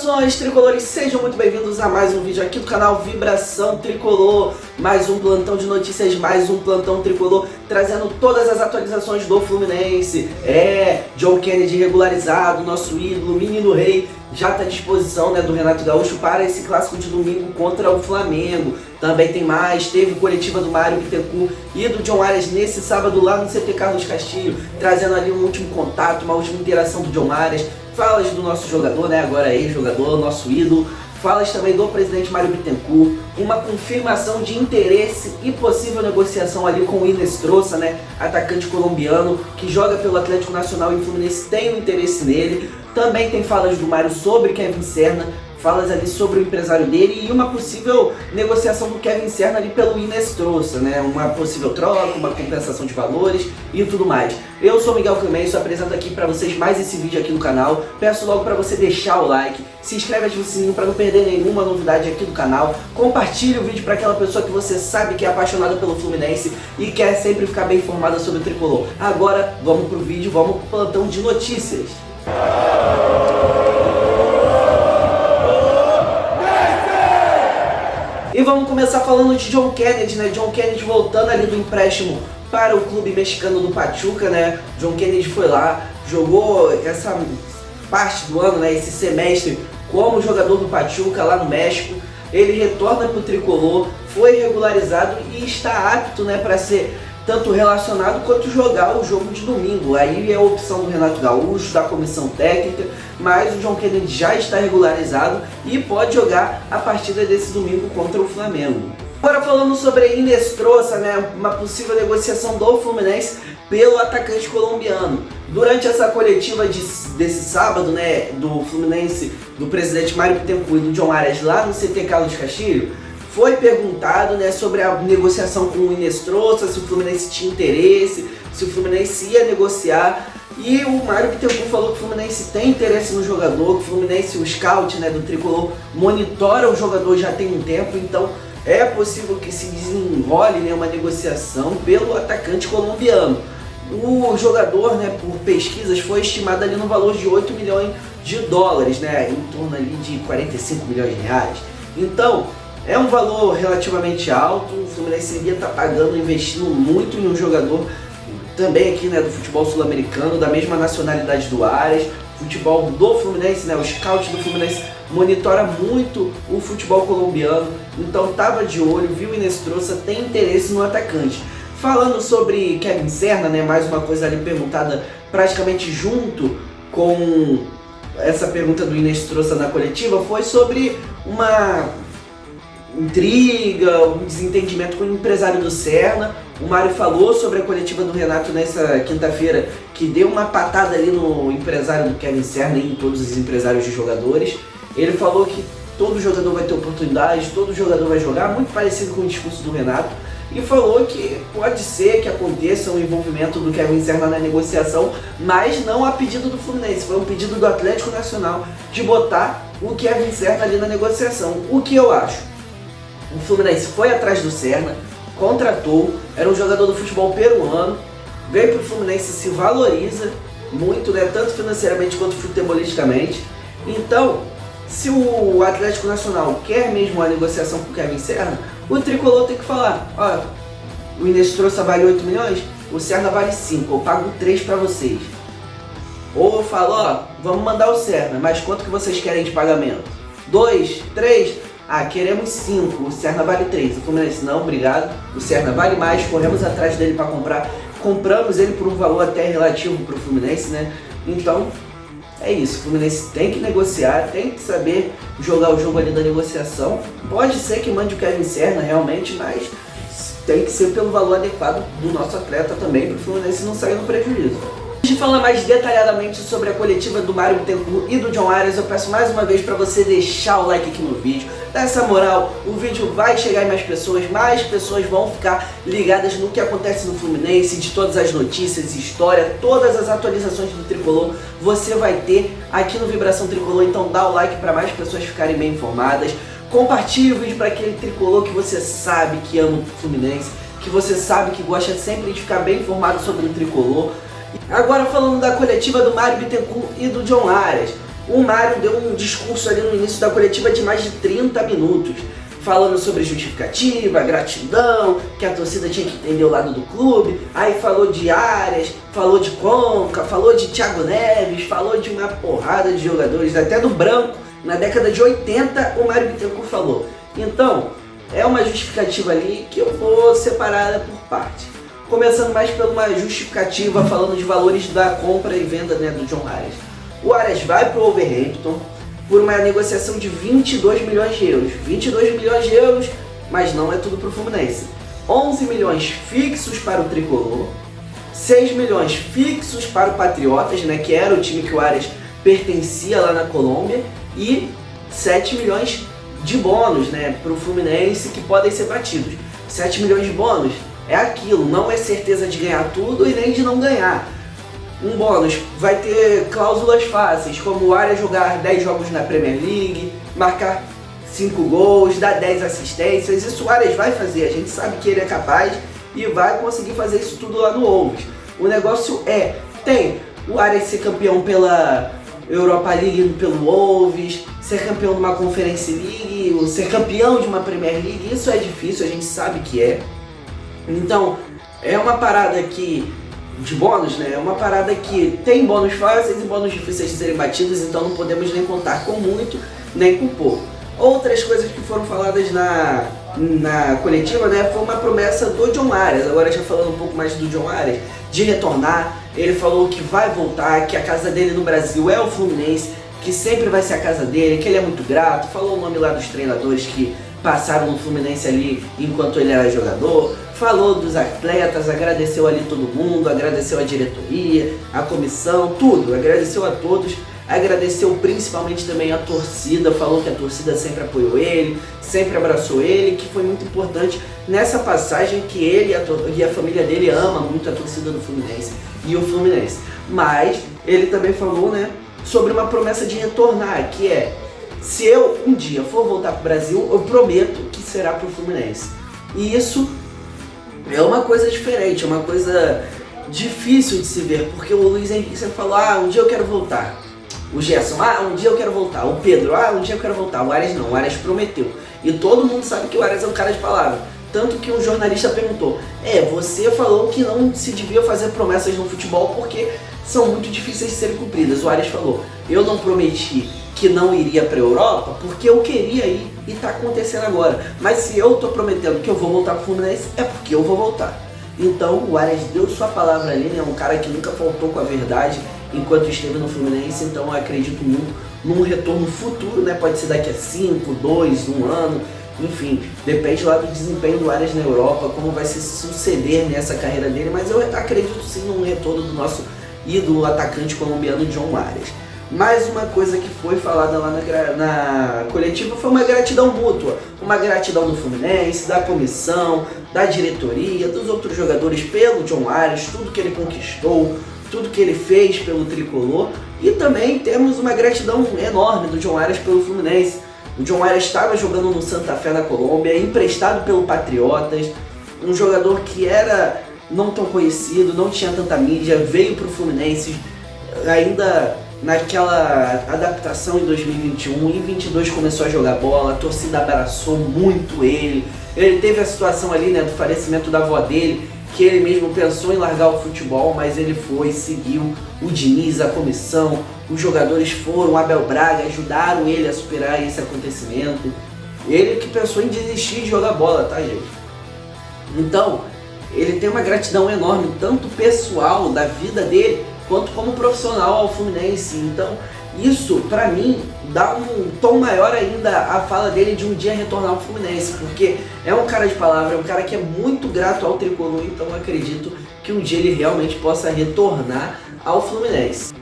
Saudações tricolores, sejam muito bem-vindos a mais um vídeo aqui do canal Vibração Tricolor. Mais um plantão de notícias, mais um plantão tricolor, trazendo todas as atualizações do Fluminense. John Kennedy regularizado, nosso ídolo, menino rei, já está à disposição, do Renato Gaúcho para esse clássico de domingo contra o Flamengo. Também tem mais, teve coletiva do Mário Bittencourt e do John Arias nesse sábado lá no CT Carlos Castilho, trazendo ali um último contato, uma última interação do John Arias. Falas do nosso jogador, agora ex-jogador, nosso ídolo. Falas também do presidente Mário Bittencourt, uma confirmação de interesse e possível negociação ali com o Inestrosa, atacante colombiano, que joga pelo Atlético Nacional e o Fluminense tem um interesse nele. Também tem falas do Mário sobre Kevin Serna, falas ali sobre o empresário dele e uma possível negociação do Kevin Serna ali pelo Inestrosa, uma possível troca, uma compensação de valores e tudo mais. Eu sou Miguel Clemente, apresento aqui para vocês mais esse vídeo aqui no canal. Peço logo para você deixar o like, se inscreve, ativa o sininho para não perder nenhuma novidade aqui do canal. Compartilhe o vídeo para aquela pessoa que você sabe que é apaixonada pelo Fluminense e quer sempre ficar bem informada sobre o tricolor. Agora vamos pro vídeo, vamos pro plantão de notícias. E vamos começar falando de John Kennedy, John Kennedy voltando ali do empréstimo para o clube mexicano do Pachuca, John Kennedy foi lá, jogou essa parte do ano, esse semestre como jogador do Pachuca lá no México. Ele retorna para o tricolor, foi regularizado e está apto, para ser tanto relacionado quanto jogar o jogo de domingo. Aí é a opção do Renato Gaúcho, da comissão técnica, mas o John Kennedy já está regularizado e pode jogar a partida desse domingo contra o Flamengo. Agora falando sobre a Inestrosa, uma possível negociação do Fluminense pelo atacante colombiano. Durante essa coletiva desse sábado, do Fluminense, do presidente Mário Bittencourt e do John Arias lá no CT Carlos Castilho, foi perguntado sobre a negociação com o Inestrosa, se o Fluminense tinha interesse, se o Fluminense ia negociar. E o Mário Bittencourt falou que o Fluminense tem interesse no jogador, que o Fluminense, o scout do tricolor, monitora o jogador já tem um tempo, então é possível que se desenrole uma negociação pelo atacante colombiano. O jogador, por pesquisas, foi estimado ali no valor de 8 milhões de dólares, em torno ali de 45 milhões de reais. Então, é um valor relativamente alto. O Fluminense iria estar pagando, investindo muito em um jogador também aqui do futebol sul-americano, da mesma nacionalidade do Arias. Futebol do Fluminense, o scout do Fluminense monitora muito o futebol colombiano, então estava de olho, viu o Inestrosa, tem interesse no atacante. Falando sobre Kevin Serna, mais uma coisa ali perguntada praticamente junto com essa pergunta do Inestrosa na coletiva, foi sobre uma intriga, um desentendimento com o empresário do Serna. O Mário falou sobre a coletiva do Renato nessa quinta-feira, que deu uma patada ali no empresário do Kevin Serna e em todos os empresários de jogadores. Ele falou que todo jogador vai ter oportunidade, todo jogador vai jogar, muito parecido com o discurso do Renato, e falou que pode ser que aconteça o envolvimento do Kevin Serna na negociação, mas não a pedido do Fluminense, foi um pedido do Atlético Nacional de botar o Kevin Serna ali na negociação. O que eu acho? O Fluminense foi atrás do Serna, contratou, era um jogador do futebol peruano, veio para o Fluminense, se valoriza muito, tanto financeiramente quanto futebolisticamente. Então, se o Atlético Nacional quer mesmo a negociação com o Kevin Serna, o tricolor tem que falar: o Inestrosa vale 8 milhões, o Serna vale 5, eu pago 3 para vocês. Ou eu falo: vamos mandar o Serna, mas quanto que vocês querem de pagamento? 2, 3? Queremos 5, o Serna vale 3. O Fluminense: não, obrigado, o Serna vale mais, corremos atrás dele para comprar. Compramos ele por um valor até relativo para o Fluminense, Então, é isso, o Fluminense tem que negociar, tem que saber jogar o jogo ali da negociação. Pode ser que mande o Kevin Serna realmente, mas tem que ser pelo valor adequado do nosso atleta também, para o Fluminense não sair no prejuízo. Antes de falar mais detalhadamente sobre a coletiva do Mário Bittencourt e do John Arias, eu peço mais uma vez para você deixar o like aqui no vídeo, dar essa moral. O vídeo vai chegar em mais pessoas vão ficar ligadas no que acontece no Fluminense, de todas as notícias, história, todas as atualizações do tricolor você vai ter aqui no Vibração Tricolor. Então dá o like para mais pessoas ficarem bem informadas, compartilhe o vídeo para aquele tricolor que você sabe que ama o Fluminense, que você sabe que gosta sempre de ficar bem informado sobre o tricolor. Agora falando da coletiva do Mário Bittencourt e do John Arias, O Mário deu um discurso ali no início da coletiva de mais de 30 minutos, falando sobre justificativa, gratidão, que a torcida tinha que entender o lado do clube. Aí falou de Arias, falou de Conca, falou de Thiago Neves, falou de uma porrada de jogadores, até do Branco. Na década de 80, o Mário Bittencourt falou. Então, é uma justificativa ali que eu vou separar por parte. Começando mais por uma justificativa falando de valores da compra e venda, né, do John Arias. O Arias vai para o Wolverhampton por uma negociação de 22 milhões de euros. 22 milhões de euros, mas não é tudo para o Fluminense. 11 milhões fixos para o Tricolor, 6 milhões fixos para o Patriotas, né, que era o time que o Arias pertencia lá na Colômbia, e 7 milhões de bônus, né, para o Fluminense, que podem ser batidos. 7 milhões de bônus é aquilo, não é certeza de ganhar tudo e nem de não ganhar. Um bônus vai ter cláusulas fáceis, como o Arias jogar 10 jogos na Premier League, marcar 5 gols, dar 10 assistências. Isso o Arias vai fazer, a gente sabe que ele é capaz e vai conseguir fazer isso tudo lá no Wolves. O negócio tem o Arias ser campeão pela Europa League pelo Wolves, ser campeão de uma Conference League, ou ser campeão de uma Premier League. Isso é difícil, a gente sabe que é. Então, é uma parada que de bônus, né? É uma parada que tem bônus fáceis e bônus difíceis de serem batidos, então não podemos nem contar com muito, nem com pouco. Outras coisas que foram faladas na coletiva, né, foi uma promessa do John Arias, agora já falando um pouco mais do John Arias, de retornar. Ele falou que vai voltar, que a casa dele no Brasil é o Fluminense, que sempre vai ser a casa dele, que ele é muito grato, falou o nome lá dos treinadores que passaram no Fluminense ali enquanto ele era jogador, falou dos atletas, agradeceu ali todo mundo, agradeceu a diretoria, a comissão, tudo, agradeceu a todos, agradeceu principalmente também a torcida, falou que a torcida sempre apoiou ele, sempre abraçou ele, que foi muito importante nessa passagem, que ele e a família dele ama muito a torcida do Fluminense e o Fluminense. Mas ele também falou, né, sobre uma promessa de retornar, que é: se eu um dia for voltar para o Brasil, eu prometo que será para o Fluminense. E isso é uma coisa diferente, é uma coisa difícil de se ver, porque o Luiz Henrique sempre falou: um dia eu quero voltar. O Gerson: um dia eu quero voltar. O Pedro: um dia eu quero voltar. O Arias não, o Arias prometeu. E todo mundo sabe que o Arias é um cara de palavra. Tanto que um jornalista perguntou: você falou que não se devia fazer promessas no futebol porque são muito difíceis de serem cumpridas. O Arias falou: eu não prometi que não iria para a Europa porque eu queria ir e está acontecendo agora. Mas se eu estou prometendo que eu vou voltar para o Fluminense, é porque eu vou voltar. Então o Arias deu sua palavra ali, né? Um cara que nunca faltou com a verdade enquanto esteve no Fluminense. Então eu acredito muito num retorno futuro, né? Pode ser daqui a 5, 2, 1 ano. Enfim, depende lá do desempenho do Arias na Europa, como vai se suceder nessa carreira dele. Mas eu acredito sim num retorno do nosso ídolo atacante colombiano John Arias. Mais uma coisa que foi falada lá na coletiva foi uma gratidão mútua. Uma gratidão do Fluminense, da comissão, da diretoria, dos outros jogadores pelo John Arias, tudo que ele conquistou, tudo que ele fez pelo Tricolor. E também temos uma gratidão enorme do John Arias pelo Fluminense. O John Arias estava jogando no Santa Fé na Colômbia, emprestado pelo Patriotas, um jogador que era não tão conhecido, não tinha tanta mídia, veio para o Fluminense ainda naquela adaptação em 2021, em 2022 começou a jogar bola, a torcida abraçou muito ele. Ele teve a situação ali, né, do falecimento da avó dele, que ele mesmo pensou em largar o futebol, mas ele foi, seguiu. O Diniz, a comissão, os jogadores foram, o Abel Braga ajudaram ele a superar esse acontecimento. Ele que pensou em desistir de jogar bola, tá, gente? Então, ele tem uma gratidão enorme, tanto pessoal da vida dele, quanto como profissional ao Fluminense. Então, isso, pra mim, dá um tom maior ainda à fala dele de um dia retornar ao Fluminense, porque é um cara de palavra, é um cara que é muito grato ao Tricolor, então eu acredito que um dia ele realmente possa retornar ao Fluminense.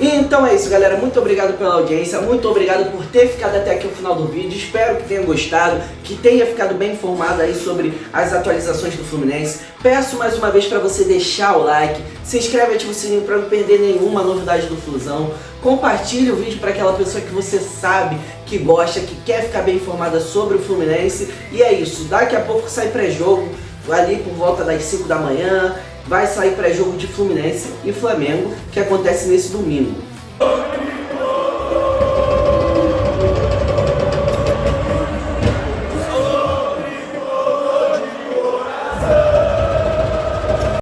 Então é isso, galera, muito obrigado pela audiência, muito obrigado por ter ficado até aqui o final do vídeo, espero que tenha gostado, que tenha ficado bem informado aí sobre as atualizações do Fluminense. Peço mais uma vez para você deixar o like, se inscreve e ativa o sininho para não perder nenhuma novidade do Flusão, compartilhe o vídeo para aquela pessoa que você sabe que gosta, que quer ficar bem informada sobre o Fluminense. E é isso, daqui a pouco sai pré-jogo, ali por volta das 5 da manhã, vai sair pré-jogo de Fluminense e Flamengo, que acontece nesse domingo.